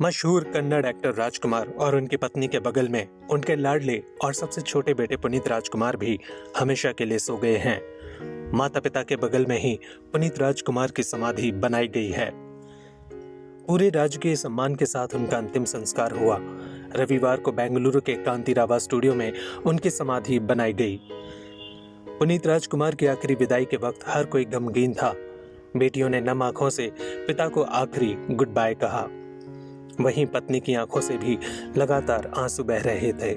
मशहूर कन्नड़ एक्टर राजकुमार और उनकी पत्नी के बगल में उनके लाडले और सबसे छोटे बेटे पुनीत राजकुमार भी हमेशा के लिए सो गए हैं। माता पिता के बगल में ही पुनीत राजकुमार की समाधि बनाई गई है। पूरे राजकीय सम्मान के साथ उनका अंतिम संस्कार हुआ। रविवार को बेंगलुरु के कांतिरावा स्टूडियो में उनकी समाधि बनाई गई। पुनीत राजकुमार की आखिरी विदाई के वक्त हर कोई गमगीन था। बेटियों ने नम आंखों से पिता को आखिरी गुड बाय कहा। वहीं पत्नी की आंखों से भी लगातार आंसू बह रहे थे।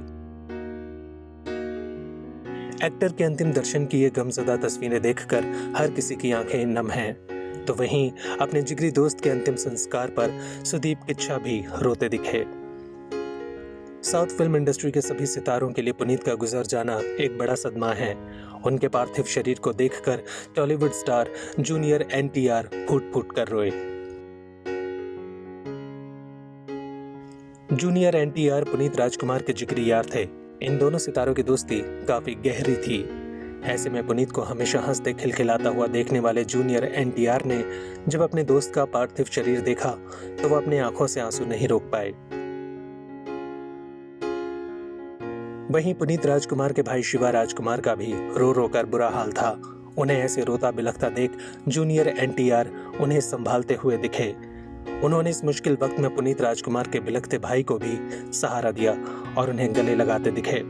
एक्टर के अंतिम दर्शन की ये गमज़दा तस्वीरें देखकर हर किसी की आंखें नम हैं। तो वहीं अपने जिगरी दोस्त के अंतिम संस्कार पर सुदीप किच्छा भी रोते दिखे। साउथ फिल्म इंडस्ट्री के सभी सितारों के लिए पुनीत का गुजर जाना एक बड़ा सदमा है। उनके पार्थिव शरीर को देखकर टॉलीवुड स्टार जूनियर एनटीआर फूट फूट कर रोए। जूनियर एनटीआर पुनीत राजकुमार के जिगरी यार थे। इन दोनों सितारों की दोस्ती काफी गहरी थी। ऐसे में पुनीत को हमेशा हंसते खिलखिलाता हुआ देखने वाले जूनियर एनटीआर ने जब अपने दोस्त का पार्थिव शरीर देखा तो वो अपनी आंखों से आंसू नहीं रोक पाए। वहीं पुनीत राजकुमार के भाई शिवा राजकुमार का भी रो रो कर बुरा हाल था। उन्हें ऐसे रोता बिलखता देख जूनियर एनटीआर उन्हें संभालते हुए दिखे। उन्होंने इस मुश्किल वक्त में पुनीत राजकुमार के बिलखते भाई को भी सहारा दिया और उन्हें गले लगाते दिखे।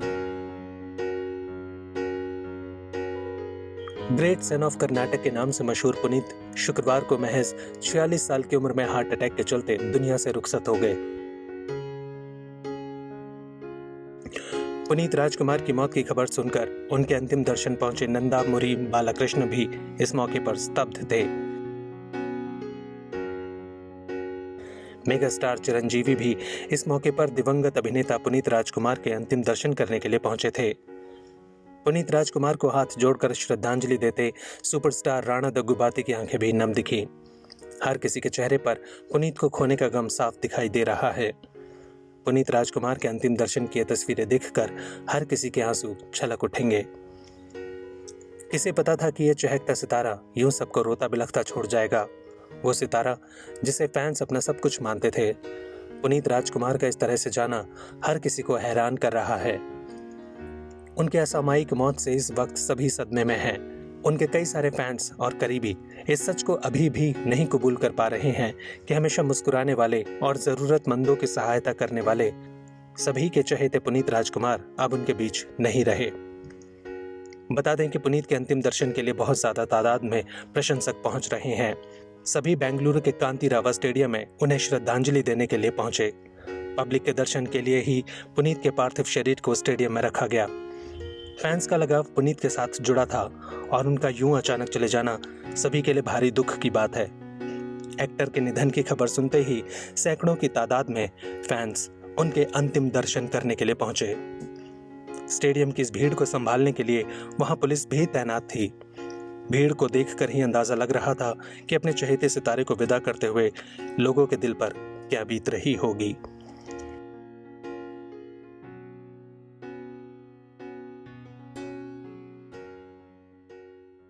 ग्रेट सन ऑफ कर्नाटक के नाम से मशहूर पुनीत शुक्रवार को महज 46 साल की उम्र में हार्ट अटैक के चलते दुनिया से रुखसत हो गए। पुनीत राजकुमार की मौत की खबर सुनकर उनके अंतिम दर्शन पहुंचे नंदामुरी बालाकृष्ण भी इस मौके पर स्तब्ध थे। मेगा स्टार चिरंजीवी भी इस मौके पर दिवंगत अभिनेता पुनीत राजकुमार के अंतिम दर्शन करने के लिए पहुंचे थे। पुनीत राजकुमार को हाथ जोड़कर श्रद्धांजलि देते सुपरस्टार राणा दग्गुबाती की आंखें भी नम दिखी। हर किसी के चेहरे पर पुनीत को खोने का गम साफ दिखाई दे रहा है। पुनीत राजकुमार के अंतिम दर्शन की तस्वीरें देखकर हर किसी के आंसू छलक उठेंगे। किसे पता था कि यह चहकता सितारा यूं सबको रोता बिलखता छोड़ जाएगा। वो सितारा जिसे फैंस अपना सब कुछ मानते थे। पुनीत राजकुमार का इस तरह से जाना हर किसी को हैरान कर रहा है। उनके असामयिक मौत से इस वक्त सभी सदमे में हैं। उनके कई सारे फैंस और करीबी इस सच को अभी भी नहीं कबूल कर पा रहे हैं कि हमेशा मुस्कुराने वाले और जरूरतमंदों की सहायता करने वाले सभी के चहेते पुनीत राजकुमार अब उनके बीच नहीं रहे। बता दें कि पुनीत के अंतिम दर्शन के लिए बहुत ज्यादा तादाद में प्रशंसक पहुंच रहे हैं। सभी बेंगलुरु के कांतिरावा स्टेडियम में उन्हें श्रद्धांजलि देने के लिए पहुंचे। पब्लिक के दर्शन के लिए ही पुनीत के पार्थिव शरीर को स्टेडियम में रखा गया। फैंस का लगाव पुनीत के साथ जुड़ा था और उनका यूं अचानक चले जाना सभी के लिए भारी दुख की बात है। एक्टर के निधन की खबर सुनते ही सैकड़ों की तादाद में फैंस उनके अंतिम दर्शन करने के लिए पहुंचे। स्टेडियम की इस भीड़ को संभालने के लिए वहां पुलिस भी तैनात थी। भीड़ को देखकर ही अंदाजा लग रहा था कि अपने चहेते सितारे को विदा करते हुए लोगों के दिल पर क्या बीत रही होगी।